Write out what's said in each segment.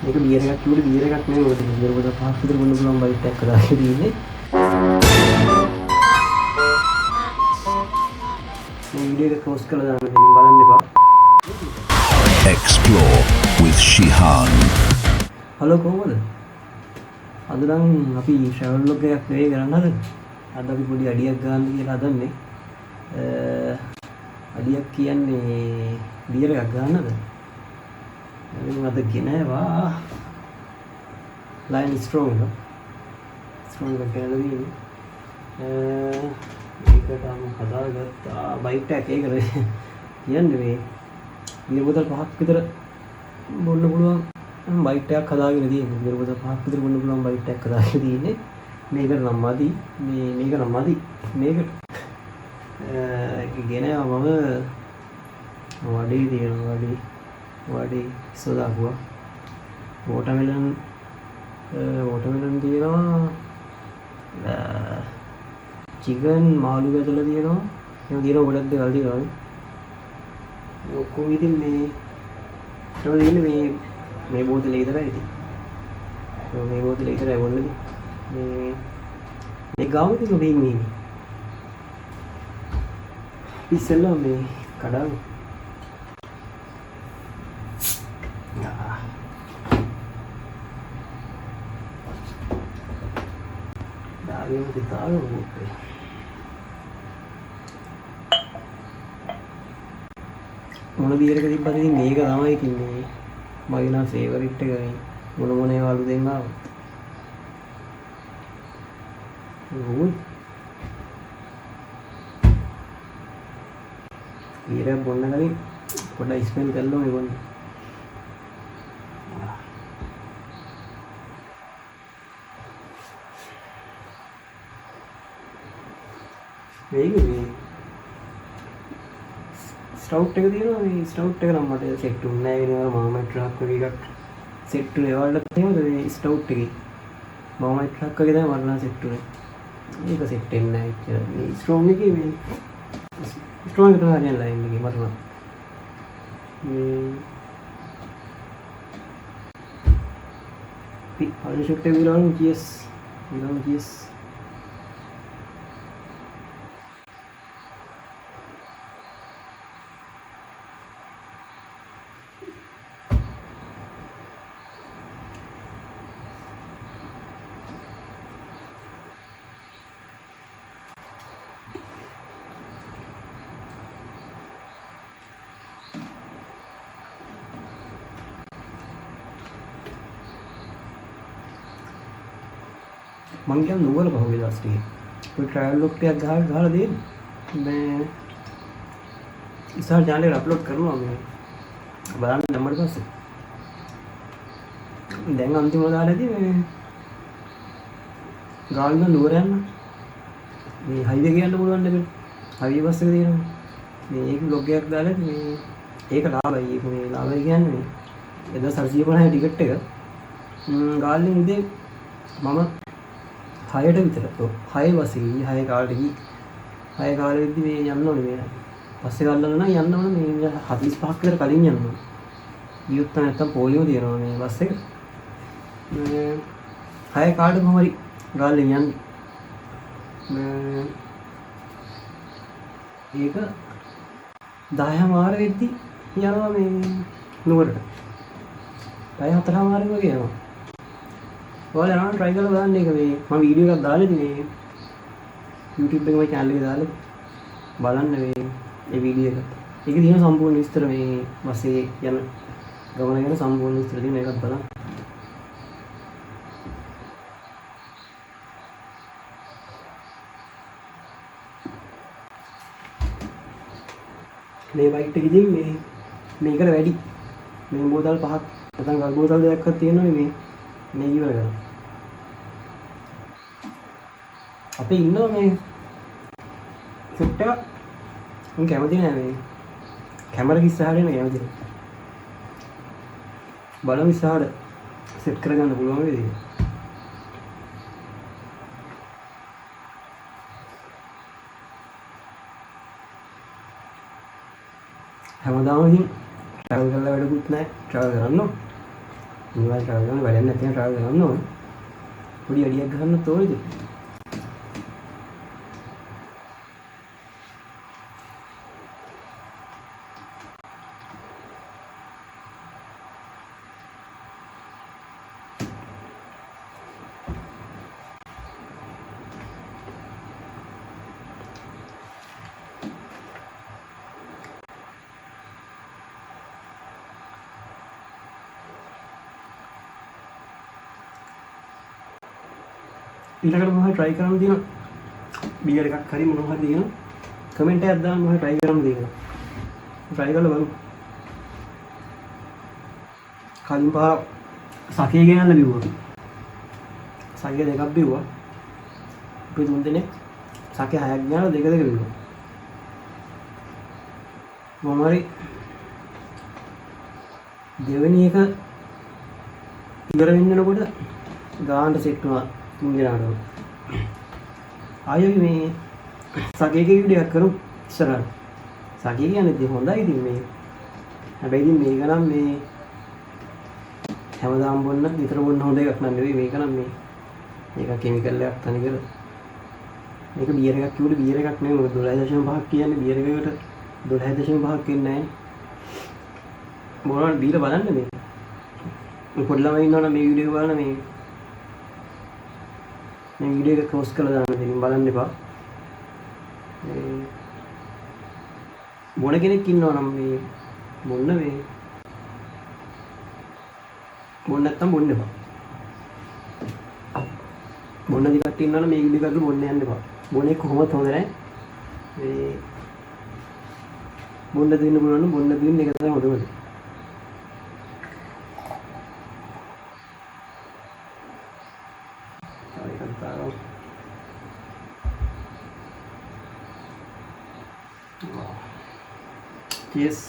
මේක බියර් එකක් කිව්වට බියර් එකක් නෙවෙයි ඔය බියර් බෝතල් පහක් විතර බොන්න පුළුවන් බයිට් එකක් දාලා තියෙන්නේ. මේ වීඩියෝ එක ක්ලෝස් කරලා දාන්න දෙන්න බලන්න එපා. Explore with Shihan. හලෝ කොහමද? අද නම් අපි ට්‍රැවල් ව්ලොග් එකක් නෙවෙයි කරන්න හදන්නේ. අද අපි පොඩි අඩියක් ගන්න කියලා හදන්නේ. අඩියක් කියන්නේ බියර් එකක් ගන්නද? මම අද ගෙනාවා ලයින් ස්ට්‍රෝං එක. ස්ට්‍රෝං එක කියලා දෙන්නේ. ඒකට මම හදාගත්තා බයිට් එකක් ඒකට කියන්නේ මේ බියර් බෝතල් පහක් විතර බොන්න පුළුවන් බයිට් එකක් හදාගෙන තියෙන්නේ. බියර් බෝතල් පහක් විතර බොන්න පුළුවන් බයිට් එකක් හදාගෙන තියෙන්නේ. මේකට නම් මදි. මේක නම් මදි. මේකට ගෙනාවා මම වඩේ තියෙනවා වඩේ සෝදාකුවා වෝටර්මෙලන් තියෙනවා චිකන් මාළු වැදලා තියෙනවා එහෙම තියෙනවා ගොඩක් දේවල් තියෙනවා ඔක්කොම ඉතින් මේ බෝතලේ විතරයි ඉතින් මේ බෝතලේ විතරයි බොන්නේ මේ ගාව තියෙන මේ ඉස්සෙල්ලා මේ කඩාවේ දාගෙන තිතාලු මොකද මොන බියර් එක තිබ්බද ඉතින් මේක තමයි ඉතින් මේ මගේ නම් ෆේවරිට් එක මේ මොන ඒවා අලු දෙන්න ආවා බියර් එක බොන්න කලින් පොඩ්ඩක් ස්මෙල් කරලා මේ බොන්න මේක මේ ස්ටවුට් එක තියෙනවා මේ ස්ටවුට් එක නම් මට සෙට් වුණේ නැහැ වෙනවා මාමයි ට්‍රක් වගේ එකක් සෙට් වුණේ ඒවලට තියෙනවද මේ ස්ටවුට් එකේ මාමයි ට්‍රක් වගේ තමයි මට නම් සෙට් වුණේ මේක සෙට් වෙන්නේ නැහැ ඉතින් මේ ස්ට්‍රෝං එකේ මේ ස්ට්‍රෝං එක තමයි හරියන්නේ ලයින් එකේ මට නම් මේ පි ෂොට් එක විලාම GS මං කියන නුවර පහුගිය දවස් ටිකේ ඔය ට්‍රැවල් ලොග් ටිකක් ගහලා දෙන්න මේ ඉස්සර channel එකට අප්ලෝඩ් කරනවා මේ බලන්න දැම්මට පස්සේ දැන් අන්තිමව දාලා ඇති මේ ගාල්ල නුවර යන්න මේ හයිවේ ගියන්න පුළුවන් නේද හයිවේ බස් එක තියෙනවා මේ ඒක බ්ලොග් එකක් දාලා ඇති මේ ඒක ලාභයි ඒක මේ ලාභයි කියන්නේ මේ 1450 ටිකට් එක ගාල්ලෙන් ඉඳේ මම 6ට විතර 6 බස් එකේ 6 කාලෙට ගිහින් 6 කාලෙදි මේ යන්න ඕනේ මේ පස්සේ ගල්ලන නම් යන්න ඕනේ මේ 45ක් විතර කලින් යන්න ඕනේ ගියොත් නැත්තම් පොලියෝ තියෙනවා මේ බස් එක මේ 6 කාලෙට කොහොම හරි ගාල්ලෙන් යන්නේ ඒක 10 මාර වෙද්දි යනවා මේ නුවරට 10 මාර වගේ යනවා ඔයාලා යනවා try කරලා බලන්න ඒක මේ මම වීඩියෝ එකක් දාලා ඉතින් මේ YouTube එකේ මගේ channel එකේ දාලා බලන්න මේ වීඩියෝ එක. ඒකේ තියෙන සම්පූර්ණ විස්තර මේ බස්සේ යන ගමන ගැන සම්පූර්ණ විස්තර තියෙන එකක් බලන්න. මේ බයිට් එක ඉතින් මේකට වැඩි මේ බෝතල් පහක් නැත්නම් ගල් බෝතල් දෙකක් තියෙනවා මේ ඉවර කරලා අපි ඉන්නවා මේ සෙට් එක මම කැමති නෑ මේ කැමරා ඉස්සරහට එන කැමති නෑ බලමු ඉස්සරහට සෙට් කරගන්න පුළුවන් වේද හැමදාම ඉතින් ට්‍රැවල් කරලා වැඩකුත් නෑ ට්‍රැවල් කරන්න නිවාල් ට්‍රැවල් කරන වැඩක් නැත්නම් ට්‍රැවල් කරන්න ඕන. පොඩි අඩියක් ගන්න තෝරෙද? ඊළඟට මොනවද try කරන්න තියෙනවා? බියර් එකක් හරි මොනවා හරි තියෙනවා. කමෙන්ට් එකක් දාන්න මොනවද try කරන්න තියෙනවා. try කරලා බලමු. කලින් පාර සකේ ගෙනල්ලා බිව්වා. සකේ දෙකක් බිව්වා. අපි තුන් දෙනෙක් සකේ හයක් ගෙනල්ලා දෙක බිව්වා. මොමාරි දෙවෙනි එක ඉවර වෙන්නකොට ගානට සෙට් වුණා. මුංගිනාඩෝ ආයෙත් මේ සගේගේ වීඩියෝ එකක් කරමු ඉස්සරහට. සගේ කියන්නේ ඉතින් හොඳයි ඉතින් මේ. හැබැයි ඉතින් මේක නම් මේ හැමදාම බොන්න විතර බොන්න හොඳ එකක් නන් නෙවෙයි මේක නම් මේ. මේක කිමිකල් එකක් තනිකර. මේක බියර් එකක් කිව්වොත් බියර් එකක් නෙවෙයි මොකද 12.5ක් කියන්නේ බියර් එකකට 12.5ක් වෙන්නේ නැහැ. මොනවද බීලා බලන්න මේ. පොඩි ළමයි ඉන්නවනම් මේ වීඩියෝ එක බලන්න මේ වීඩියෝ එක ක්ලෝස් කරලා දාන්න දෙන්න බලන්න එපා. මොන කෙනෙක් ඉන්නවා නම් මේ බොන්න නැත්තම් බොන්න එපා. බොන්න දිගට ඉන්නවා නම් මේ වීඩියෝ එකත් බොන්න යන්න එපා. බොන්නේ කොහොමද හොඳ නැහැ. මේ බොන්න දෙන්න පුළුවන් නම් බොන්න දෙන්න එක තමයි හොඳම දේ. Yes.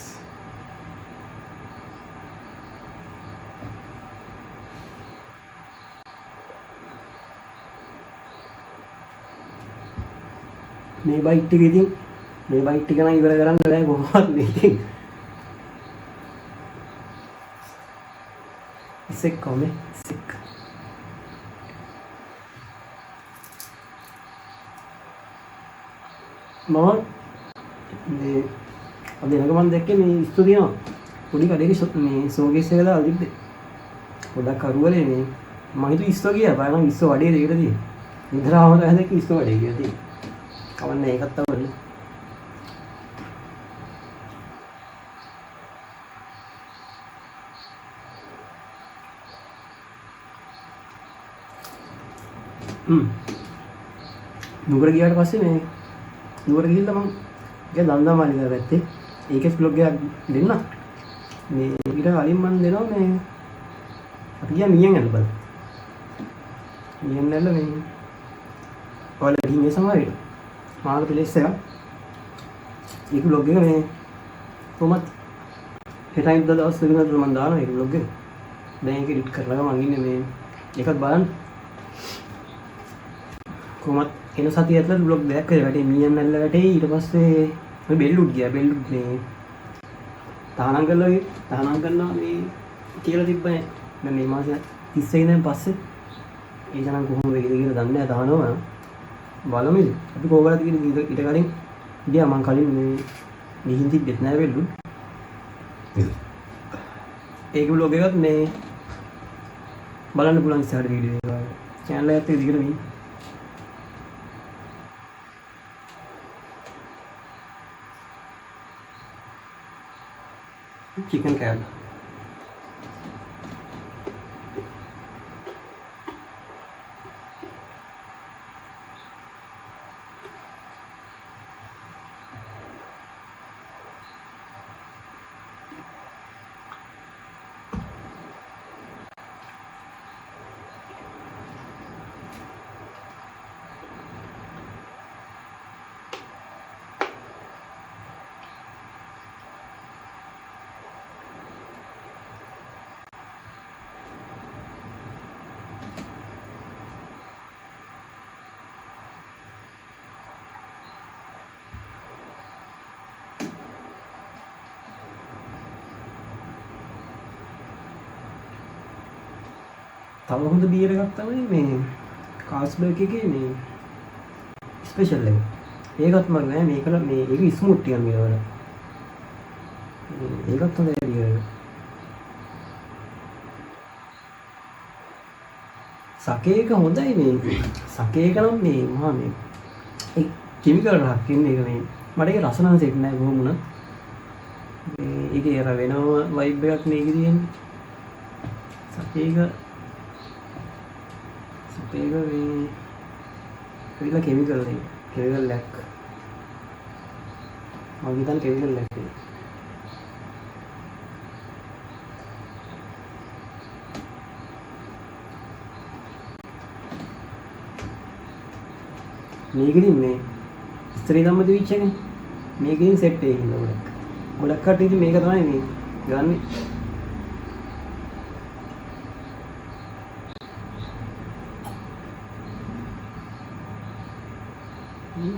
මේ බයිට් එක ඉතින් මේ බයිට් එක නම් ඉවර කරන්න බෑ කොහොමවත් මේකෙන්. ඉසෙක් කොමේ ඉසෙක්. මම මේ අද එනක මම දැක්කේ මේ ඉස්තු තියෙනවා. පොඩි කඩේක මේ සෝකේස් එක දාලා තිබ්බේ. පොඩක් කරුවලේ මේ මම හිතුවා ඉස්තු ගියා. බලන්න ඉස්තු වඩේ දෙකට තියෙන. ඉඳලාම තමයි දැක්කේ ඉස්තු වඩේ කියලා තියෙන. කවන්නේ ඒකත් තමයි. නුගර ගියාට පස්සේ මේ නුගර ගිහිල්ලා මම ඒක දන්දා මාලිගාව පැත්තේ ඒකේ vlog එකක් දෙන්න. මේ ඊට කලින් මම දෙනවා මේ අපි ගියා මියන් ඇල්ල බලන්න. මියන් ඇල්ල මේ ඔයාලා ගිහින් සමහරවිට මාළු ප්ලේස් එක. ඒක vlog එක මේ කොහොමද හෙටයින් දවස් දෙකකට මම දානවා ඒක vlog එක. දැන් ඒක එඩිට් කරලා මම ඉන්නේ මේ ඒකත් බලන්න. කොහොමද එන සතිය ඇතුළත vlog දෙකක් කරේ වැටේ මියන් ඇල්ල වැටේ ඊට පස්සේ මේ බෙල්ලුඩ් ගියා බෙල්ලුඩ් මේ තහනම් කරනවා මේ කියලා තිබ්බනේ. දැන් මේ මාසේ 31 ඉඳන් පස්සේ ඒක නම් කොහොම වෙයිද කියලා දන්නේ නැහැ. තහනවා බලමු ඉතින්. අපි කොහොමද කියන්නේ ඊට කලින් ගියා මං කලින් මේ ගිහින් තිබ්බෙත් නැහැ බෙල්ලුඩ්. ඒක vlog එකත් මේ බලන්න පුළුවන් ඉස්සරහ වීඩියෝ එක. channel එකත් ඉදිරියට මේ chicken crab. තව හොඳ බියර් එකක් තමයි මේ කාස්බර්ග් එකේ මේ ස්පෙෂල් එක. ඒකත් මම නෑ මේකල මේ ඒක ස්මූත් ටිකක් මේවල. ඒකත් හොඳයි බියර් එක. සකේ එක හොඳයි මේ. සකේ එක නම් මේ මහා මේ ඒ කිමිකල් එකක් ඉන්නේ ඒක මේ. මට ඒක රස නම් සෙට් නෑ කොහොම වුණත්. මේ ඒකේ අර වෙනම වයිබ් එකක් මේකේ තියෙන්නේ. සකේ එක මේ පිළිලා කෙමිකල් නේ. කෙමිකල් ලැක්. මම හිතන්නේ කෙමිකල් ලැක් නේ. මේකෙදින් මේ ස්ත්‍රී ධම්ම දෙවිච්ච එකනේ. මේකෙදින් සෙට් එකකින් ගොඩක් කට්ටිය ඉතින් මේක තමයි මේ ගන්නේ.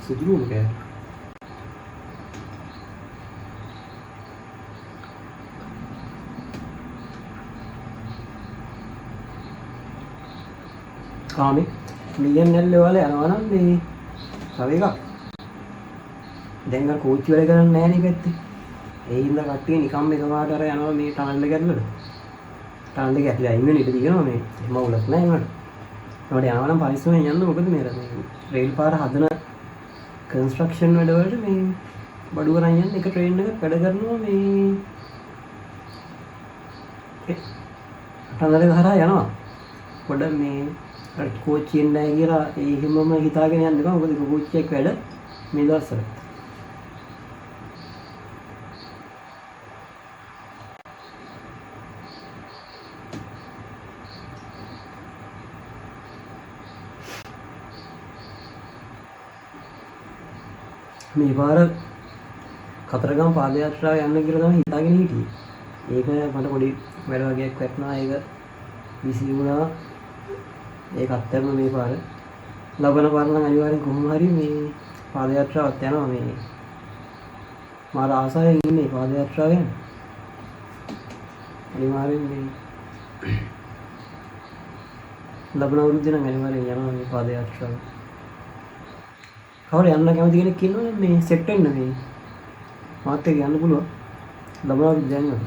සුදුරුම කෑ. කාමේ මිලියන් නැල්ල වල යනවා නම් මේ තව එකක්. දැන් අර කෝච්චි වල කරන්නේ නැහැ නේ පැත්තේ. ඒ හින්දා කට්ටිය නිකම්ම එකපාරට අර යනවා මේ ටනල් එක ඇතුළට. ටනල් එක ඇතුළේ අයින් වෙන ඉඩ තියෙනවා මේ. එහෙම උලක් නැහැ ඒකට. ඒකට යනවා නම් පරිස්සමෙන් යන්න. මොකද මේ රේල් පාර හදන කන්ස්ට්‍රක්ෂන් වැඩවලට මේ බඩු කරන් යන එක ට්‍රේන් එකක් වැඩ කරනවා මේ ටනල් එක හරහා යනවා. පොඩ මේ අර කෝච්චියෙන් නැහැ කියලා ඒ හිමම හිතාගෙන යන්න එපා. මොකද කෝච්චියක් වැඩ මේ දවස්වල. මේ පාර කතරගම පාදයාත්‍රාව යන්න කියලා තමයි හිතාගෙන හිටියේ. ඒක මට පොඩි වැඩ වගේක් වැටුණා. ඒක බිසි වුණා. ඒක අත්තරම මේ පාර ලබන පාර නම් අනිවාර්යෙන් කොහොම හරි මේ පාදයාත්‍රාවත් යනවා. මේ මාර ආසාවෙන් ඉන්නේ පාදයාත්‍රාව යන. අනිවාර්යෙන් මේ ලබන අවුරුද්දේ නම් අනිවාර්යෙන් යනවා මේ පාදයාත්‍රාව. කවුරු යන්න කැමති කෙනෙක් ඉන්නවද මේ සෙට් වෙන්න මේ මාත් එක්ක යන්න පුළුවන්. ලබන අවුරුද්දේ යනවා.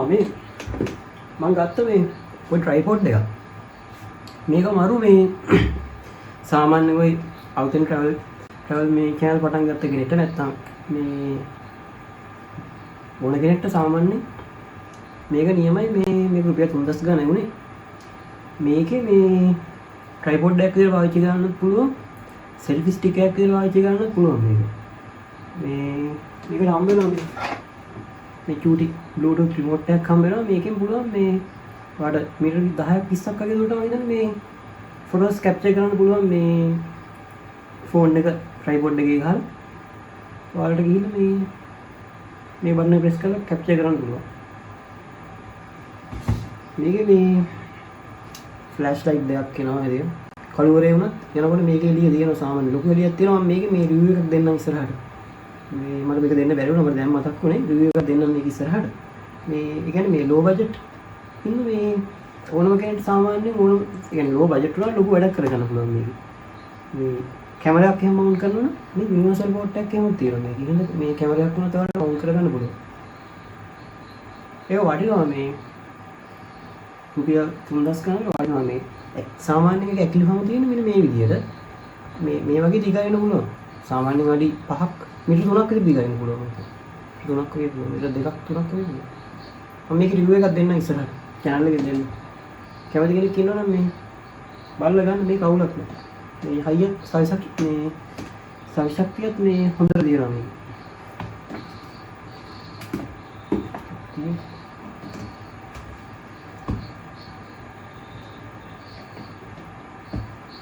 මේ මං ගත්ත මේ ඔය ට්‍රයිපෝඩ් එක. මේක මරු මේ සාමාන්‍ය ඔය අවුටෙන් ට්‍රැවල් මේ channel පටන් ගත්ත කෙනෙක්ට නැත්තම් මේ මොන කෙනෙක්ට සාමාන්‍යයෙන් මේක නියමයි. මේක රුපියල් 3000 ගණන් වුණේ. මේකේ මේ ට්‍රයිපෝඩ් එකක් විතර පාවිච්චි කරන්නත් පුළුවන්. සෙල්ෆි ස්ටික් එකක් විතර පාවිච්චි කරන්නත් පුළුවන් මේක. මේකට හම්බ වෙනවා මේ චූටි බ්ලූටූත් රිමෝට් එකක් හම්බ වෙනවා. මේකෙන් පුළුවන් මේ ඔයාලට මීටර 10ක් 20ක් වගේ දුරට මම හිතන්නේ මේ ෆොටෝස් කැප්චර් කරන්න පුළුවන්. මේ ෆෝන් එක ට්‍රයිපෝඩ් එකේ ගහලා ඔයාලට ගිහින් මේ බටන් එක ප්‍රෙස් කරලා කැප්චර් කරන්න පුළුවන්. මේකේ මේ ෆ්ලෑෂ් ලයිට් දෙකක් එනවා නේද? කළුවරේ වුණත් යනකොට මේකේ එළිය තියෙනවා. සාමාන්‍ය ලොකු එළියක් තියෙනවා. මේකේ මේ රිවිව් එකක් දෙන්නම් ඉස්සරහට. මේ මට මේක දෙන්න බැරි වුණා. මට දැන් මතක් වුණේ රිවිව් එකක් දෙන්නම් මේක ඉස්සරහට. මේ ඒ කියන්නේ මේ ලෝ බජට් ඉන්න මේ ඕනම කෙනෙක්ට සාමාන්‍යයෙන් ඕනම ඒ කියන්නේ ලෝ බජට් වල ලොකු වැඩක් කරගන්න පුළුවන් මේක. මේ කැමරාවක් එහෙම මවුන්ට් කරනවා නම් මේ යුනිවර්සල් පෝට් එකක් එහෙම තියෙනවා. මේක ඉතින් මේ කැමරාවක් වුණා තවන්න මවුන්ට් කරගන්න පුළුවන්. ඒක වටිනවා මේ රුපියල් 3000 ගණන් වටිනවා මේ. සාමාන්‍යයෙන් ඒක ඇක්ලිෆම තියෙන මෙන්න මේ විදිහට මේ වගේ දිගයින පුළුවන්. සාමාන්‍යයෙන් අඩි 5ක් මීටර 3ක් විතර දිගයින පුළුවන්. 3ක් වගේ පුළුවන්. මීටර 2ක් 3ක් වගේ පුළුවන්. මම මේක රිවිව් එකක් දෙන්න ඉස්සරහට channel එකෙන් දෙන්න. කැමති කෙනෙක් ඉන්නවා නම් මේ බලලා ගන්න. මේ කවුලක් නෑ. මේ හයිය සයිසක් මේ සයිශක්තියත් මේ හොඳට දිනනවා මේක.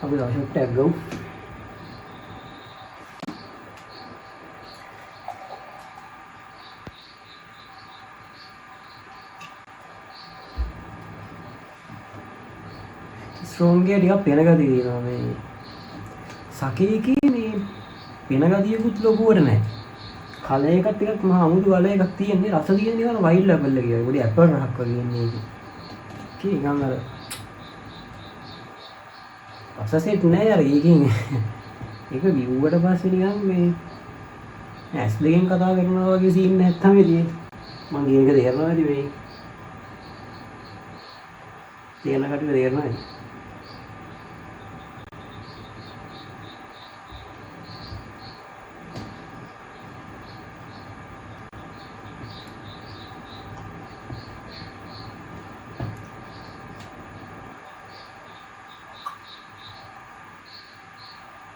අපි ෂොට් ටැග් ගමු. ස්ට්‍රෝං එක ටිකක් පෙන ගතිය තියෙනවා මේ සකේකේ මේ පෙන ගතියකුත් ලොකුවට නැහැ. කලර් එකත් ටිකක් මහා අමුතු කලර් එකක් තියෙන්නේ රස තියෙන නිකන් වයිල්ඩ් ලෙවල් එකේ පොඩි ඇපල් රහක් වගේ ඉන්නේ ඒකේ. කී නිකන් අර රස සෙට් නැහැ අර ඒකෙන් ඒක බිව්වට පස්සේ නිකන් මේ ඇස් දෙකෙන් කතා කරනවා වගේ සීන් එකක් තමයි තියෙන්නේ. මම ඒක තේරෙනවා ඇති මේ තේරෙන කටට තේරෙනවා ඇති.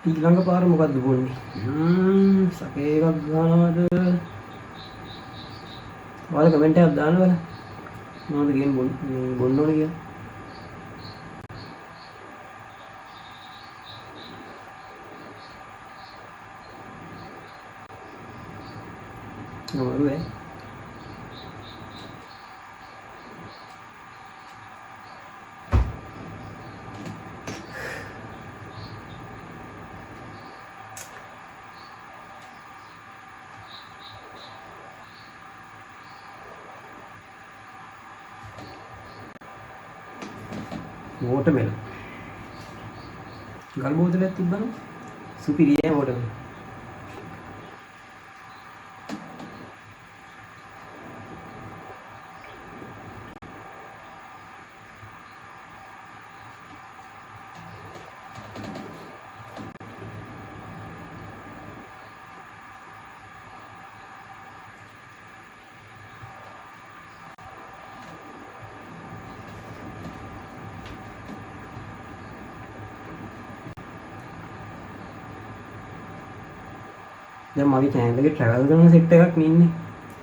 ඊළඟ පාර මොකද්ද බොන්නේ? සකේ එකක් ගන්නවද? ඔයාලා කමෙන්ට් එකක් දාන්නවද? මොනවද කියන්නේ බොන්න ඕනේ කියලා? නමරුවේ watermelon ගල් බෝතලයක් තිබ්බනම් සුපිරියයි watermelon. දැන් මගේ channel එකේ travel කරන set එකක් නෙන්නේ.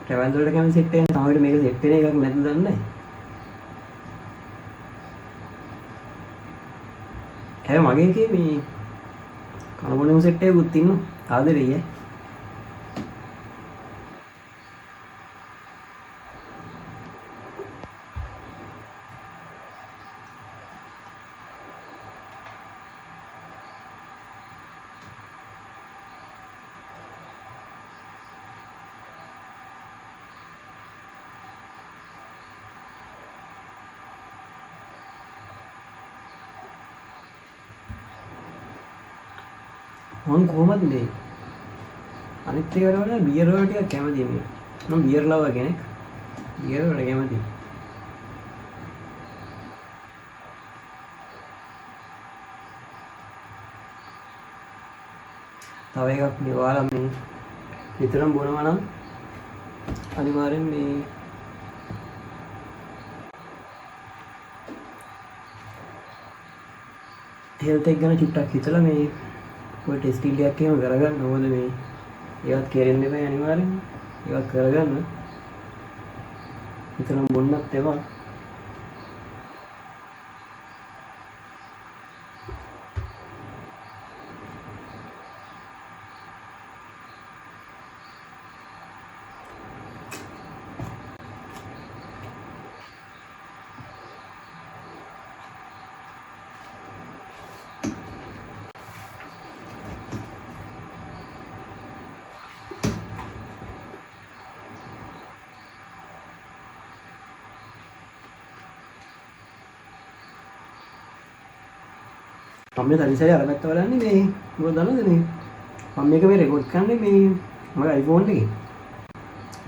travel වලට කැමති set එක තමයි මේක set වෙන එකක් නැද්ද දන්නේ නැහැ. හැබැයි මගේ එකේ මේ කනබොනම set එකකුත් ඉන්නවා. ආදරෙයි. මම කොහොමද මේ අනිත් ඒවාට වඩා බියර් වලට ටිකක් කැමතියි මේ. මම බියර් ලවර් කෙනෙක්. බියර් වලට කැමතියි. තව එකක් මේ ඔයාලා මේ විතරම බොනවා නම් අනිවාර්යෙන් මේ හෙල්ත් එක ගැන චුට්ටක් හිතලා මේ ඔය ටෙස්ටිල් එකක් එහෙම කරගන්න ඕනද මේ ඒවත් කෙරෙන්න එපා අනිවාර්යෙන් ඒවත් කරගන්න විතරම බොන්නත් එපා. මම මේ තනිසරේ අර පැත්ත බලන්නේ මේ මොකද දන්නවද මේ මම මේක මේ රෙකෝඩ් කරන්නේ මේ මගේ iPhone එකේ.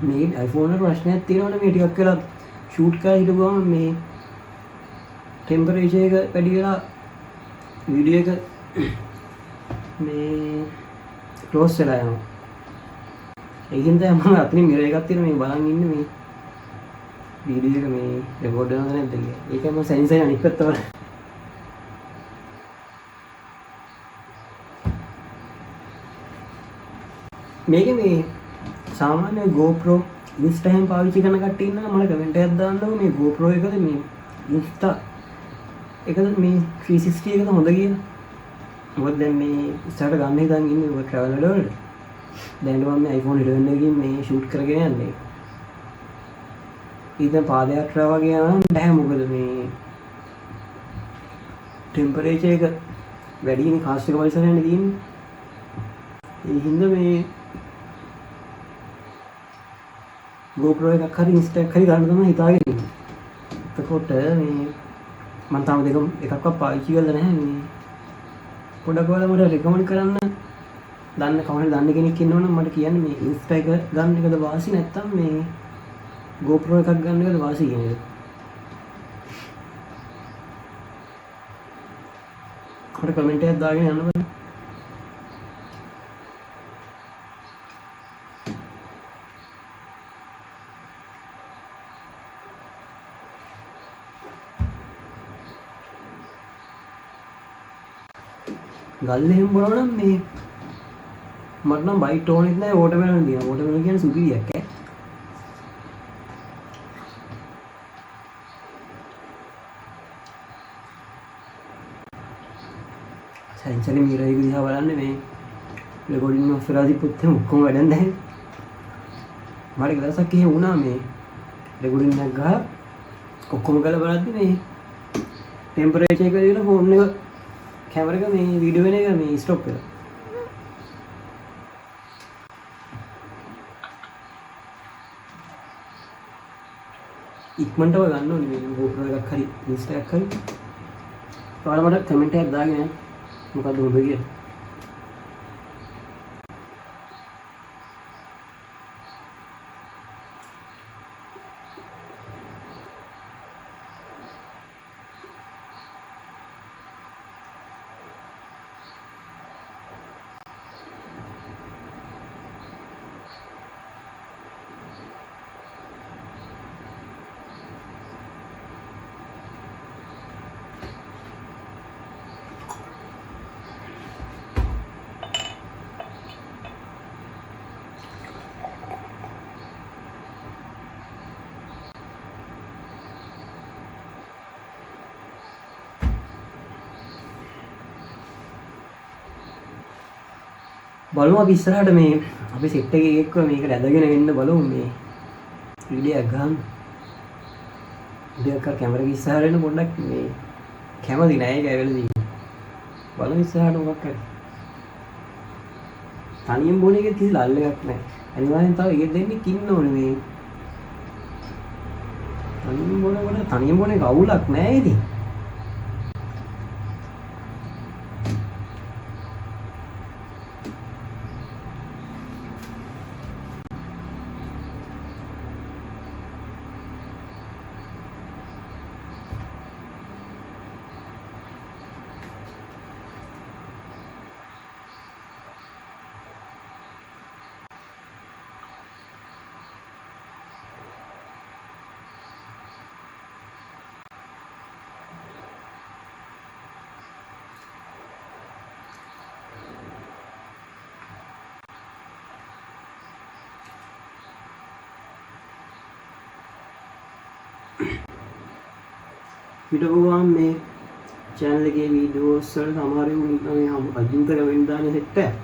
මේ iPhone එක ප්‍රශ්නයක් තියෙනවනේ මේ ටිකක් වෙලා ෂූට් කරලා හිටපුවම මේ ටෙම්පරේචර් එක වැඩි වෙලා වීඩියෝ එක මේ ක්ලෝස් වෙලා යනවා. ඒකින් තමයි මම අතනින් මිරර් එකක් තියෙන මේ බලන් ඉන්නේ මේ වීඩියෝ එක මේ රෙකෝඩ් වෙනවද නැද්ද කියලා. ඒකම සෙන්සර් අනිත් පැත්ත වල මේක මේ සාමාන්‍ය GoPro Insta හැම පාවිච්චි කරන කට්ටිය ඉන්නවා මම කමෙන්ට් එකක් දාන්නම් මේ GoPro එකද මේ Insta එකද මේ 360 එකද හොඳ කියලා. මොකද දැන් මේ ඉස්සරහට ගන්න හිතන් ඉන්නේ ඔය travel වලට. දැන් මම මේ iPhone 11 එකකින් මේ shoot කරගෙන යන්නේ. ඊට පාදයාත්‍රා වගේ යනවා බෑ මොකද මේ ටෙම්පරේචර් එක වැඩිනේ කාස්ටික පරිසරයනේ තියෙන්නේ. ඒ හින්දා මේ GoPro එකක් හරි Insta එකක් හරි ගන්න තමයි හිතාගෙන ඉන්නේ. එතකොට මේ මම තාම දෙකම එකක්වත් පාවිච්චි කරලා නැහැ මේ. පොඩක් ඔයාලා මට රෙකමන්ඩ් කරන්න දන්න කවුරුහරි දන්න කෙනෙක් ඉන්නවනම් මට කියන්න මේ Insta එක ගන්න එකද වාසි නැත්නම් මේ GoPro එකක් ගන්න එකද වාසි කියන එක. කොට කමෙන්ට් එකක් දාගෙන යන්න බෑ. ගල්ල එහෙම බලනවා නම් මේ මට නම් බයිට් ඕනෙත් නැහැ වෝටර්මෙලන් දිනවා. වෝටර්මෙලන් කියන්නේ සුපිරියක් ඈ. සෙන්සරි මීරර් එක දිහා බලන්න මේ රෙකෝඩින් ඔෆ් වෙලා තිබ්බොත් එහෙම ඔක්කොම වැඩක් නැහැ. මට එක දවසක් එහෙම වුණා මේ රෙකෝඩින් එකක් ගහලා ඔක්කොම කරලා බලද්දි මේ ටෙම්පරේචර් එක දින ෆෝන් එක කැමර එක මේ වීඩියෝ වෙන එක මේ ස්ටොප් වෙලා. ඉක්මනටම ගන්න ඕනේ මේ GoPro එකක් හරි Insta එකක් හරි. ඔයාලා මට කමෙන්ට් එකක් දාගෙන මොකද්ද ඔබ කියන්නේ? බලමු අපි ඉස්සරහට මේ අපි සෙට් එකේ එක්ක මේක රැඳගෙන වෙන්න බලමු මේ වීඩියෝ එක ගන්න. වීඩියෝ එක කැමරා එක ඉස්සරහට එන්න පොඩ්ඩක් මේ කැමති නෑ ඒක ඇවිල්ලා තියෙන්නේ. බලමු ඉස්සරහට මොකක් හරි. තනියෙන් බොන එකේ කිසි ලල් එකක් නෑ. අනිවාර්යෙන් තව ඒක දෙන්නෙක් ඉන්න ඕනේ මේ. තනියෙන් බොන එක අවුලක් නෑ ඉතින්. හිටපු ගමන් මේ channel එකේ videos වල සමහර ඒවා මේ අජින්තර වෙන්න දාන සෙට් එක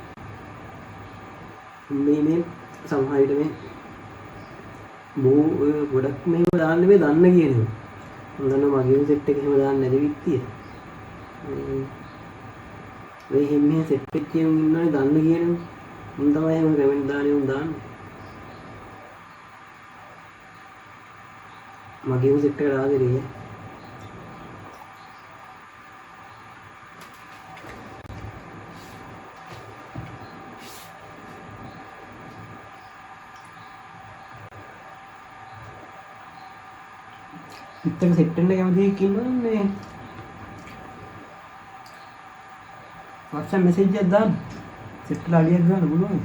මේ සමහර විට මේ ගොඩක් මේව දාන්න මේ දන්න කියනවා. මම දන්නවා මගේ සෙට් එක එහෙම දාන්න නැති විත්තිය. මේ හැම සෙට් එකකින් ඉන්නවනේ දන්න කියනවා. මම තමයි එහෙම කමෙන්ට් දාන්නේ උන් දාන්නේ. මගේ සෙට් එක දාගෙන ඉතින් සෙට් වෙන්න කැමති කිව්වනේ WhatsApp message එකක් දාන්න සෙට් කරලා අලියක් ගන්න පුළුවන්.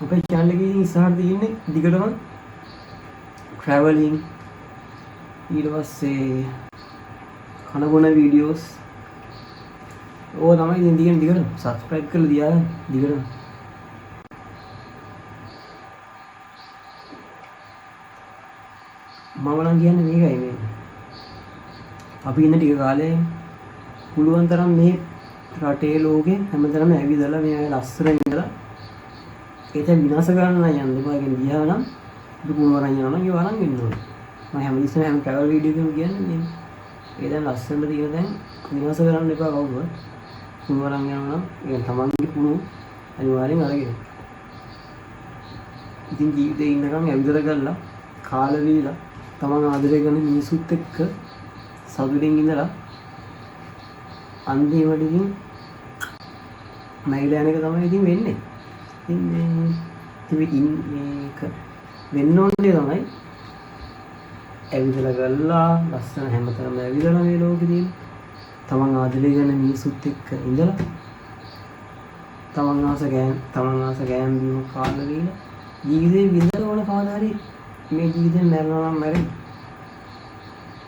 අපේ channel එකේ ඉස්සරහට තියෙන්නේ දිගටම traveling ඊට පස්සේ කන බොන videos ඕවා තමයි ඉතින් දිගටම subscribe කරලා තියාගන්න දිගටම. මම නම් කියන්නේ මේකයි මේ. අපි ඉන්න ටික කාලේ පුළුවන් තරම් මේ රටේ ලෝකේ හැමතැනම ඇවිදලා මේ ලස්සන ඉඳලා ඒක විනාශ කරන්න යන්න එපා කියන ගියා නම් දුකුණ වරන් යනවා නම් ඒ වරන් වෙන්න ඕනේ. මම හැමදෙස්සම හැම ට්‍රැවල් වීඩියෝ එකම කියන්නේ මේ. ඒ දැන් ලස්සන තියෙන දැන් විනාශ කරන්න එපා කවුරුවත්. කුණ වරන් යනවා නම් ඒ තමන්ගේ කුණු අනිවාර්යෙන් අරගෙන. ඉතින් ජීවිතේ ඉන්නකම් ඇවිදලා ගල්ලා කාල වේලා තමන් ආදරය කරන මිනිසුත් එක්ක සතුටින් ඉඳලා අන්තිමට ඉතින් මැරිලා යන එක තමයි ඉතින් වෙන්නේ. ඉතින් මේක වෙන්න ඕනේ තමයි ඇවිදලා ගල්ලා ලස්සන හැමතැනම ඇවිදලා මේ ලෝකෙදී තමන් ආදරය කරන මිනිසුත් එක්ක ඉඳලා තමන් ආස ගෑම් බීම කාලා වේලා ජීවිතේ විඳලා ඕන කවදා හරි මේ ජීවිතේ මැරෙනවා නම් මැරෙන්න.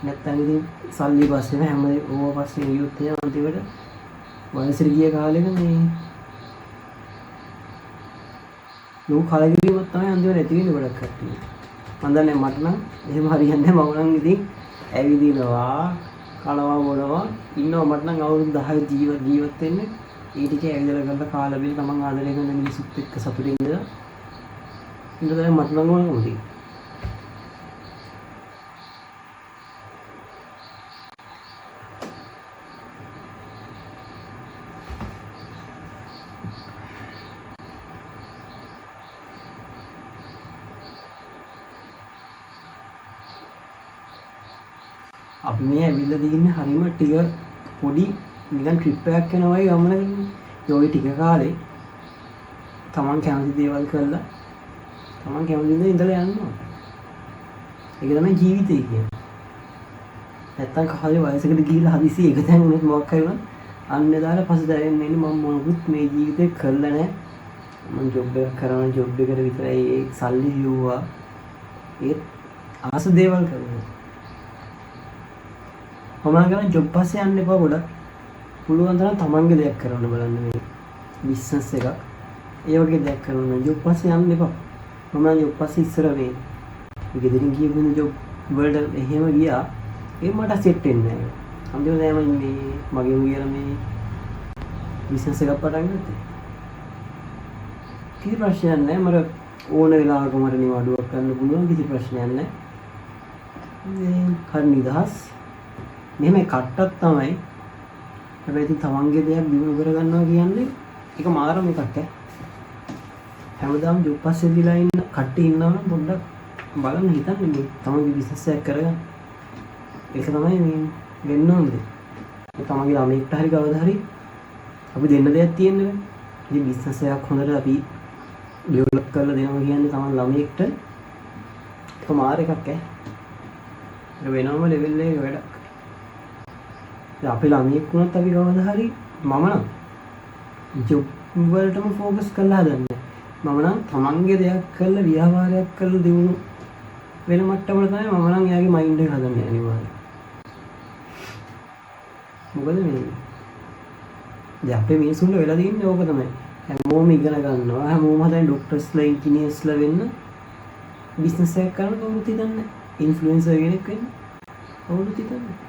නැත්තම් ඉතින් සල්ලි පස්සේ හැම ඕව පස්සේ ගියොත් එයා අන්තිමට වයසට ගිය කාලෙක මේ ලෝක කලකිරීමක් තමයි අන්තිමට ඇති වෙන්නේ ගොඩක් කට්ටිය. මම දන්නේ මට නම් එහෙම හරියන්නේ නැහැ. මම නම් ඉතින් ඇවිදිනවා කනවා බොනවා ඉන්නවා. මට නම් අවුරුදු 10 ජීවත් වෙන්නේ ඒ ටිකේ ඇවිදලා ගන්න කාලා බිල තමන් ආදරය කරන මිනිස්සුත් එක්ක සතුටින් ඉඳලා ඉඳලා මට නම් ඕනේ. අපි මේ ඇවිල්ලා දින්නේ හරිම ටික පොඩි නිකන් ට්‍රිප් එකක් යනවා වගේ ගමනකින්. ඒ ටික කාලේ තමන් කැමති දේවල් කරලා තමන් කැමති දේ ඉඳලා යනවා. ඒක තමයි ජීවිතය කියන්නේ. නැත්තම් කහලේ වයසකට ගිහිල්ලා හදිසි එක තැන උනත් මොකක් හරි වුණා අන්න දාලා පසුතැවෙන්නේ ඉන්නේ. මම මොකුත් මේ ජීවිතේ කරලා නැහැ. මම ජොබ් එකක් කරනවා. ජොබ් එකට විතරයි ඒ සල්ලි යුවා. ඒත් ආස දේවල් කරනවා. මම කරන ජොබ් පස්සේ යන්න එපා ගොඩක්. පුළුවන් තරම් තමන්ගේ දෙයක් කරන්න බලන්න මේ බිස්නස් එකක්. ඒ වගේ දෙයක් කරන්න ජොබ් පස්සේ යන්න එපා. මම නම් ජොබ් පස්සේ ඉස්සර මේ ගෙදරින් ගියපු ජොබ් වලට එහෙම ගියා. ඒ මට සෙට් වෙන්නේ නැහැ. අන්තිමට දැන් මේ මගේ උයලා මේ බිස්නස් එකක් පටන් ගත්තා. කිසි ප්‍රශ්නයක් නැහැ. මට ඕන වෙලාවක මට නිවාඩුවක් ගන්න පුළුවන්. කිසි ප්‍රශ්නයක් නැහැ. මේ හරි නිදහස්. මෙහෙම කට්ටක් තමයි. හැබැයි ඉතින් තමන්ගේ දෙයක් දිනු කරගන්නවා කියන්නේ ඒක මාරම එකක් ඈ. හැමදාම ජොබ් පස්සේ දිලා ඉන්න කට්ටිය ඉන්නවනම් පොඩ්ඩක් බලන්න හිතන්න මේ තමන්ගේ බිස්නස් එකක් කරගන්න. ඒක තමයි මේ වෙන්න ඕනේ. ඒ තමන්ගේ ළමයෙක්ට හරි කවදා හරි අපි දෙන්න දෙයක් තියෙන්නේ. ඉතින් බිස්නස් එකක් හොඳට අපි ඩෙවලොප් කරලා දෙනවා කියන්නේ තමන් ළමයෙක්ට ඒක මාර එකක් ඈ. ඒක වෙනම ලෙවල් එකක වැඩක්. අපි ළමයෙක් වුණත් අපි කවදා හරි මම නම් ජොබ් වලටම ફોකස් කරලා හදන්නේ. මම නම් තමන්ගේ දෙයක් කරලා ව්‍යාපාරයක් කරලා දිනු වෙන මට්ටමකට තමයි මම නම් එයාගේ මයින්ඩ් එක හදන්නේ අනිවාර්යයෙන්. මොකද මේ දැන් අපේ මිනිස්සුන්ට වෙලා තියෙන්නේ ඕක තමයි. හැමෝම ඉගෙන ගන්නවා. හැමෝම හදන්නේ ડોක්ටර්ස්ලා ඉන්ජිනියර්ස්ලා වෙන්න. බිස්නස් එකක් කරන්න කවුරුත් හිතන්නේ. ඉන්ෆ්ලුවෙන්සර් කෙනෙක් වෙන්න කවුරුත් හිතන්නේ.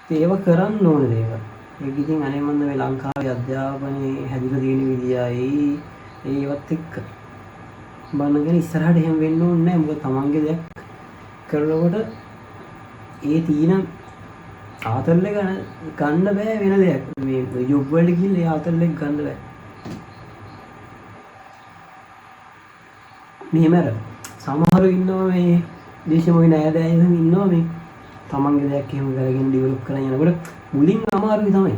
ඒව කරන්න ඕනේ දේවල්. ඒක ඉතින් අනේ මන්ද මේ ලංකාවේ අධ්‍යාපනයේ හැදිලා තියෙන විදියයි ඒවත් එක්ක බලනගෙන ඉස්සරහට එහෙම වෙන්න ඕනේ නැහැ. මොකද තමන්ගේ දෙයක් කරනකොට ඒ තීන ආතල් එක ගන්න බෑ වෙන දෙයක්. මේ ජොබ් වලට ගිහිල්ලා ඒ ආතල් එක ගන්න බෑ. මෙහෙම අර සමහරව ඉන්නවා මේ දේශමෝහි නෑදෑයෝ ඉන්නවා මේ තමන්ගේ දෙයක් එහෙම කරගෙන ඩෙවලොප් කරගෙන යනකොට මුලින් අමාරුයි තමයි.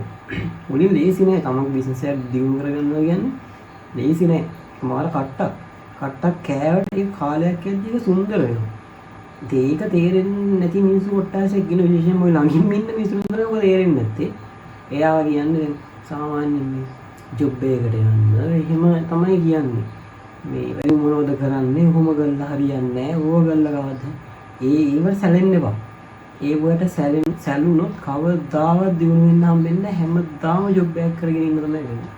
මුලින් ලේසි නෑ. තමන්ගේ බිස්නස් එකක් දියුණු කරගන්නවා කියන්නේ ලේසි නෑ. මාර කට්ටක් කෑවට ඒ කාලයක් යද්දී ඒක සුන්දර වෙනවා. ඒක තේරෙන්නේ නැති මිනිස්සු කොට්ටාසෙක් ඉන්න විශේෂයෙන්ම ඔය ළඟින් ඉන්න මිනිස්සුන්ට ඒක තේරෙන්නේ නැත්තේ. එයා කියන්නේ දැන් සාමාන්‍යයෙන් මේ ජොබ් එකකට යන්න එහෙම තමයි කියන්නේ. මේ වැඩි මොනවද කරන්නේ? කොහොම ගල්ලා හරියන්නේ නැහැ. ඕව ගල්ලා කවද? ඒව සැලෙන්න එපා. ඒ වලට සැලුනොත් කවදාවත් දිනු වෙන්න හම්බෙන්නේ නැහැ. හැමදාම ජොබ් එකක් කරගෙන ඉන්න තමයි වෙන්නේ.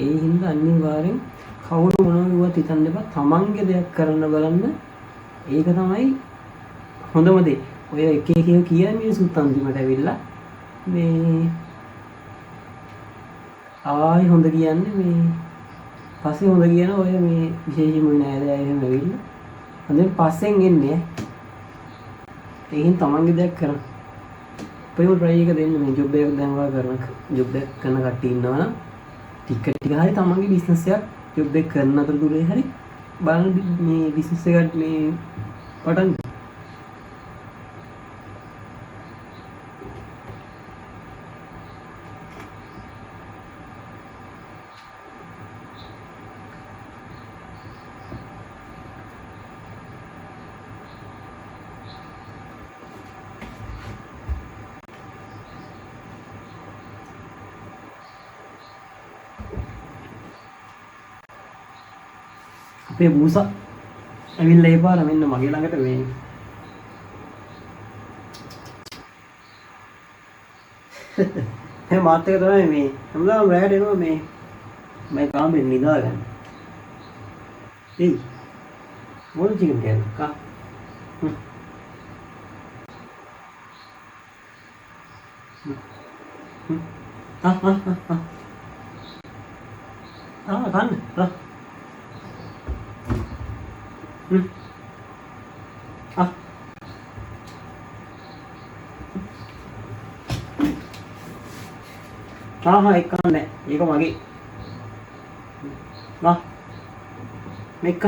ඒ හින්දා අනිවාර්යෙන් කවුරු මොනවා කිව්වත් හිතන්න එපා. තමන්ගේ දෙයක් කරන්න බලන්න. ඒක තමයි හොඳම දේ. ඔය එක එක කියන මිනිස්සුත් අන්තිමට ඇවිල්ලා මේ ආයි හොඳ කියන්නේ මේ පස්සේ හොඳ කියන ඔය මේ විශේෂයෙන්ම නෑදෑයෝ එහෙම ඇවිල්ලා හොඳින් පස්සෙන් එන්නේ. ඒකින් තමන්ගේ දෙයක් කරන්න. ඔයගොල්ලෝ try එක දෙන්න මේ ජොබ් එකක් දැන් ඔයා කරන ජොබ් එක කරන කට්ටිය ඉන්නවා නම් ටික හරි තමන්ගේ බිස්නස් එකක් ජොබ් එක කරන අතරතුරේ හරි බලන්න මේ බිස්නස් එකක් මේ පටන් අපේ බූසා ඇවිල්ලා ඒ පාර මෙන්න මගේ ළඟට මේ මාත් එක තමයි මේ හැමදාම රැයට එනවා මේ මම කාමරේ නිදාගන්න. එයි මොන චිකන් කෑල්ල කා කන්න එක කන්නේ ඒක මගේ මේක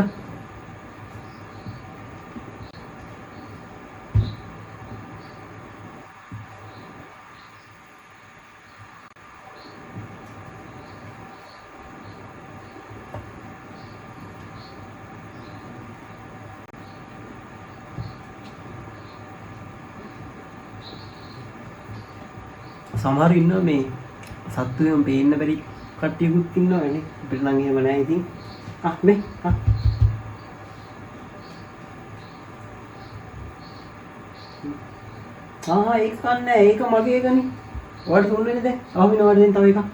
සමහර ඉන්නවා මේ සත්තුයම පේන්න බැරි කට්ටියකුත් ඉන්නවනේ. අපිට නම් එහෙම නැහැ ඉතින්. මේ ඒක කන්නේ ඒක මගේ එකනේ. ඔයාලට තුන්වෙනි දැන්. ආවින ඔයාලට දෙන්න තව එකක්.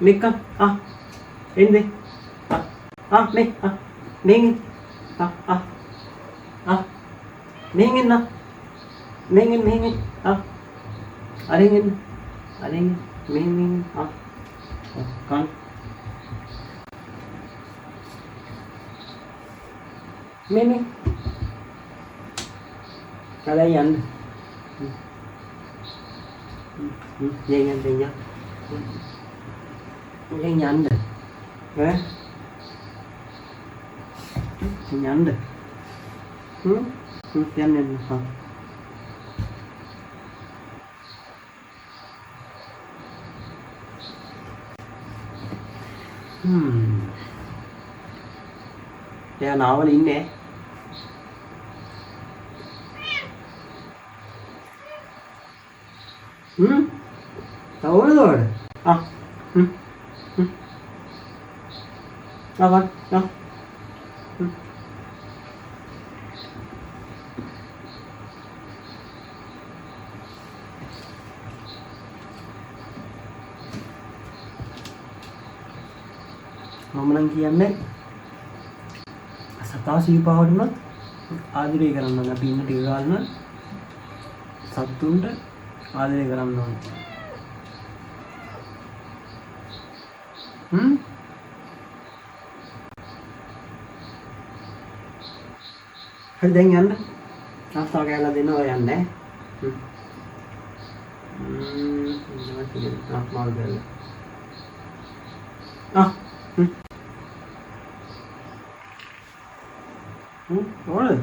මේක එන්නේ. මේ මෙන් මෙන් අරගෙන මෙහෙම කන් මෙන්න කලයි යන්න යන්න යන්න එයා නාවල ඉන්නේ. තවද මම නම් කියන්නේ සතා සීපාවුනත් ආදරය කරන්න ඕන. අපි ඉන්න ටික ගන්න සතුන්ට ආදරය කරන්න ඕන. හරි දැන් යන්න. නාස්තා කෑල්ල දෙනවා යන්නේ. මාල් බැල. ඕනද?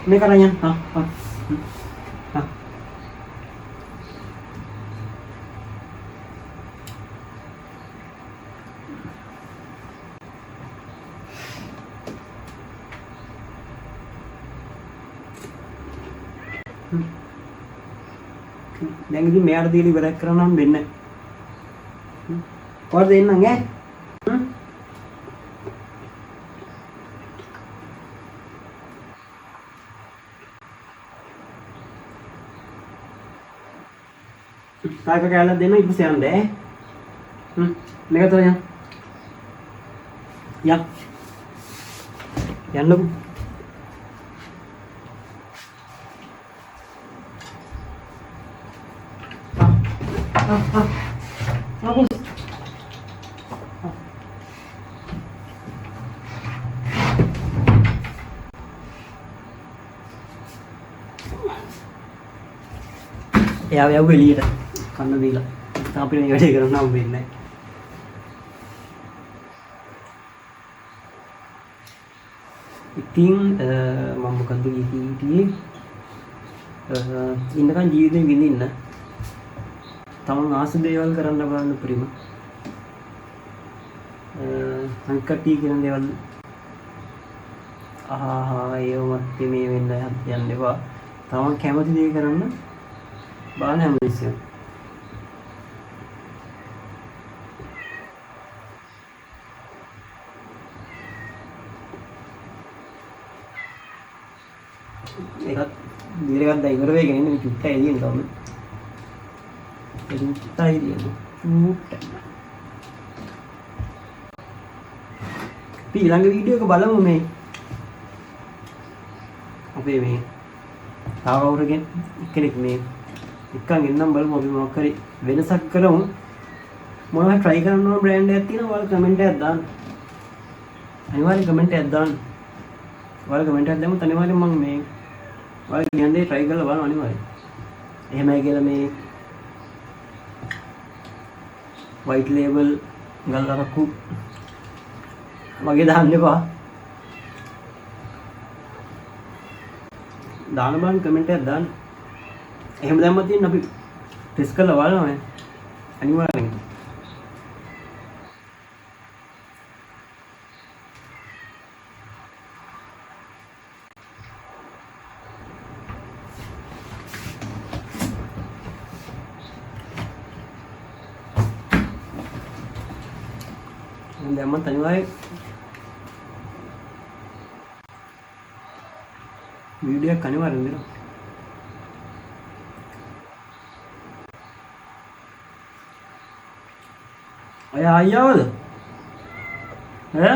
මේක අරන් යන්න. දැන් ඉතින් මෙයාට දීලා ඉවරක් කරනවා නම් වෙන්නේ. කොහොමද එන්නන් ඈ? කායක කැලක් දෙන්න ඉපස්සේ යන්න ඈ. මේක තමයි යන්නකෝ. එයා යව්ව එළියට කන්න දීලා. අපිට මේ වැඩේ කරන්න හම්බ වෙන්නේ නැහැ. ඉතින් මම මොකද්ද හිටියේ ඉන්නකන් ජීවිතේ විඳින්න තමන් ආස දේවල් කරන්න බලන්න උපරිම අංකටි කියන දේවල් ඒවමත් මේ වෙන්න යන්න එපා. තමන් කැමති දේ කරන්න බලන්න හැමතිස්සෙම. ඒකත් දීරගත් ඉවර වෙගෙන ඉන්නේ චුට්ටයි එළියෙන් තමයි. ඒක චුට්ටයි එළියෙන්. චුට්ට. අපි ඊළඟ වීඩියෝ එක බලමු මේ. අපේ මේ තාවවරගෙන් කෙනෙක් මේ එක්කන් එන්නම් බලමු අපි මොකක් හරි වෙනසක් කරමු. මොනවා try කරන්න ඕන බ්‍රෑන්ඩ් එකක් තියෙනවා ඔයාලා කමෙන්ට් එකක් දාන්න. අනිවාර්යෙන් කමෙන්ට් එකක් දාන්න. ඔයාලා කමෙන්ට් එකක් දැම්මොත් අනිවාර්යෙන් මම මේ ඔයාලා කියන්නේ try කරලා බලන්න අනිවාර්යෙන්. එහෙමයි කියලා මේ white label ගල්ලරක්කු වගේ දාන්න එපා. දාන බලන්න කමෙන්ට් එකක් දාන්න. එහෙම දැම්මත් ඉන්න අපි ටෙස්ට් කරලා බලනවා අනිවාර්යෙන්. දැම්මත් අනිවාර්යෙන් වීඩියෝ එක අනිවාර්යෙන් දෙනවා. අය ආයවද? ඈ?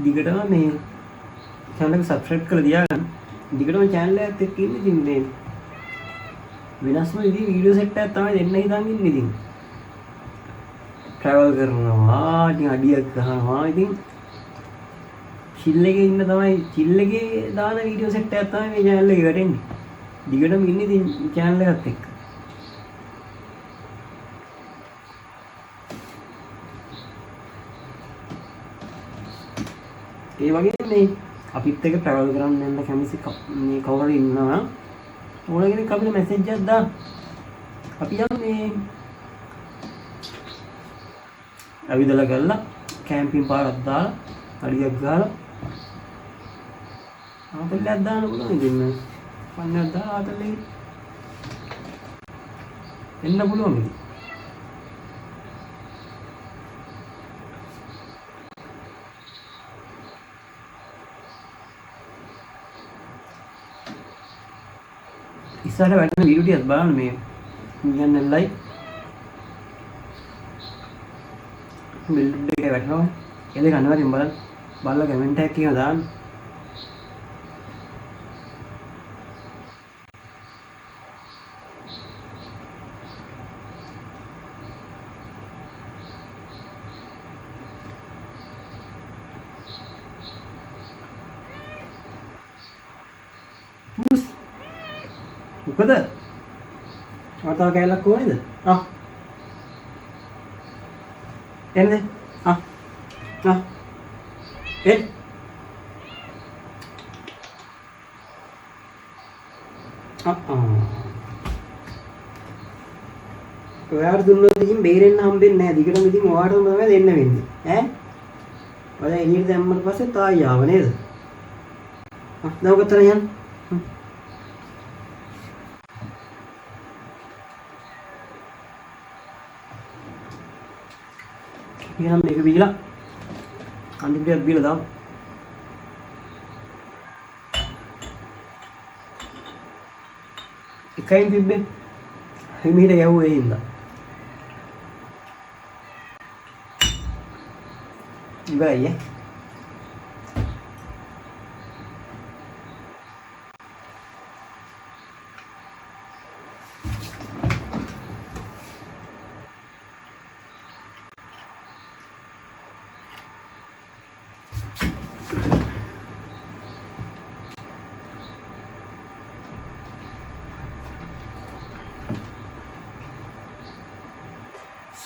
දිගටම මේ channel එක subscribe කරලා තියාගන්න. දිගටම channel එකත් එක්ක ඉන්න ඉතින් මේ වෙනස්ම ඉතින් වීඩියෝ සෙට් එකක් තමයි දෙන්න හිතන් ඉන්නේ ඉතින්. travel කරනවා, ඉතින් අඩියක් ගහනවා. ඉතින් chill එකේ ඉන්න තමයි chill එකේ දාන වීඩියෝ සෙට් එකක් තමයි මේ channel එකේ වැටෙන්නේ. දිගටම ඉන්නේ ඉතින් channel එකත් එක්ක. ඒ වගේ මේ අපිත් එක්ක travel කරන්න යන්න කැමති මේ කවුරු හරි ඉන්නවා ඕන කෙනෙක් අපිට මැසේජ් එකක් දාන්න. අපි යන්නේ අවිදලා ගල්ලා කැම්පින් පාරක් දාලා අඩියක් ගාලා ආතල්ලයක් දාන්න පුළුවන් ඉතින් පන්නක් දාලා ආතල්ලේ එන්න පුළුවන් ඉතින්. ඉස්සරහ වැඩන වීඩියෝ ටිකක් බලන්න මේ කියන්නේ ලයික් බෙල් එක වැටෙනවා. ඒ දෙක අනිවාර්යෙන් බලන්න. බලලා කමෙන්ට් එකක් කියනවා දාන්න. මොකද? අතව කැලක් කොහෙද? එන්නේ? එන්න. ඔයාට දුන්නොත් ඉතින් බේරෙන්න හම්බෙන්නේ නැහැ. දිගටම ඉතින් ඔයාටම තමයි දෙන්න වෙන්නේ. ඈ? ඔයා එළියට දැම්මම පස්සේ තායි ආව නේද? දවකතර යන්න. එහෙනම් මේක බීලා අන්තිමට බීලා දාමු. එකයින් තිබ්බේ හිමීට ගැහුවේ හින්දා. ඉවරයි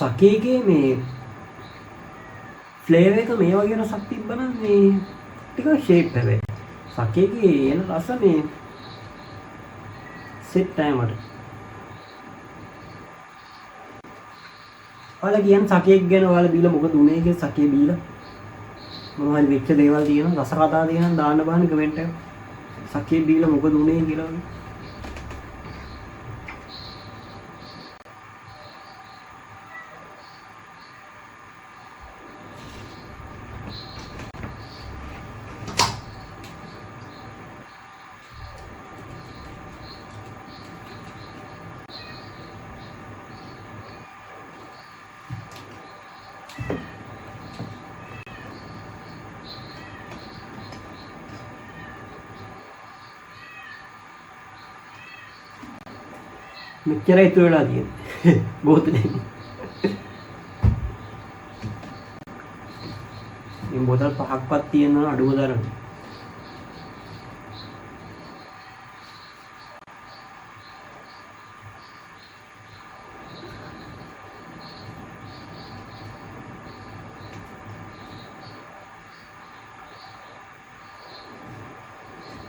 සකේගේ මේ ෆ්ලේවර් එක මේ වගේ රසක් තිබ්බනම් මේ ටික ෂේප් හැබැයි සකේගේ එන රස මේ සෙට් ටයිමට ඔයාලා කියන්නේ සකේක් ගැන ඔයාලා බීලා මොකද උනේ කියලා සකේ බීලා මොනවා හරි වෙච්ච දේවල් තියෙනවා රස කතා තියෙනවා දාන්න බාන්න කමෙන්ට් එක සකේ බීලා මොකද උනේ කියලා මෙච්චරයි ඉතුරු වෙලා තියෙන්නේ බෝතලේ. මේ බෝතල් 5ක්වත් තියෙනවා අඩුම තරම.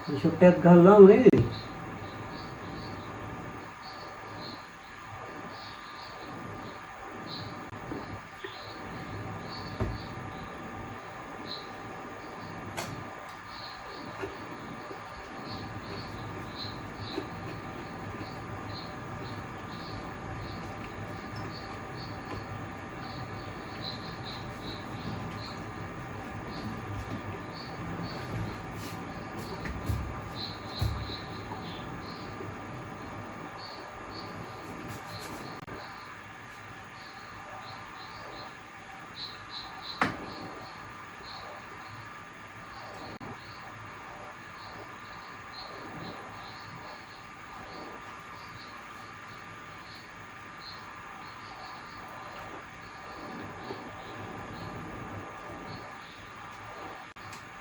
මේ ෂොට් එකක් ගහලා නේද?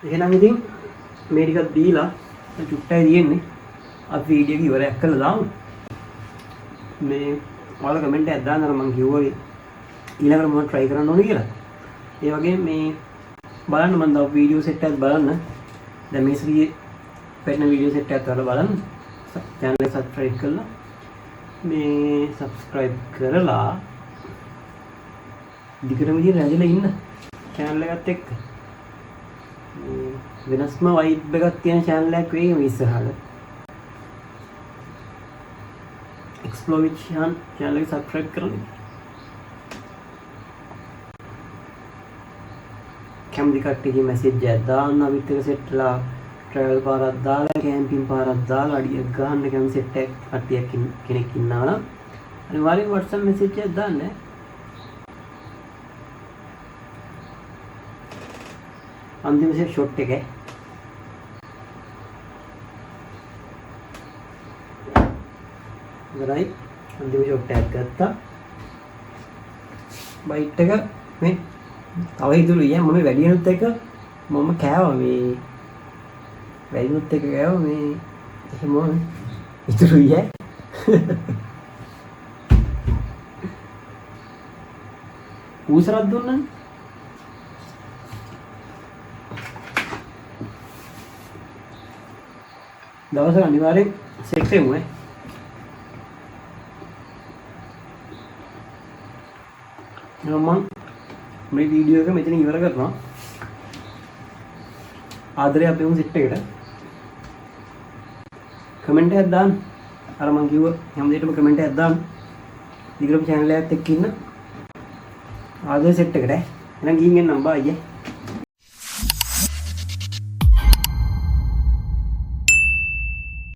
එහෙනම් ඉතින් මේ ටිකක් දීලා චුට්ටයි තියෙන්නේ අපි වීඩියෝ එක ඉවරයක් කරලා දාමු. මේ ඔයාලා කමෙන්ට් එකක් දාන්න අර මම කිව්වා ඊළඟට මම try කරන්න ඕනේ කියලා. ඒ වගේම මේ බලන්න මම තව වීඩියෝ සෙට් එකක් බලන්න. දැන් මේ ශ්‍රී පෙන්න වීඩියෝ සෙට් එකක් කරලා බලන්න. channel එක subscribe කරලා මේ subscribe කරලා දිගටම ඉතින් රැඳිලා ඉන්න channel එකත් එක්ක. වෙනස්ම වයිබ් එකක් තියෙන channel එකක් වෙයි මේ ඉස්සරහට. explore with Shihan channel එක subscribe කරන්න. කැමති කට්ටියගේ message එකක් දාන්න අපිත් එක්ක සෙට්ලා travel පාරක් දාලා camping පාරක් දාලා අඩියක් ගන්න කැමති set එකක් කට්ටියක් කෙනෙක් ඉන්නවා නම් අනිවාර්යෙන් WhatsApp message එකක් දාන්න. अंतिम से शॉट टेक है राइट अंतिम शॉट टैग करता बाइट टेक में अवे इधर ये मम्मी वेडिंग नुत टेक मम्मा क्या हो मैं वेडिंग नुत टेक क्या हो मैं ये मम्मी इधर ये पूछ रहा दूँ ना दवस अनिवार्य सेक्टे हुए मैं वीडियो का मैं इवर करना आदरे आप सेट्टे कमेंट है अरे मन की हम कमेंट है दिग्गज चैनल तेक्किन आदरे सेट्टे नंबर आइए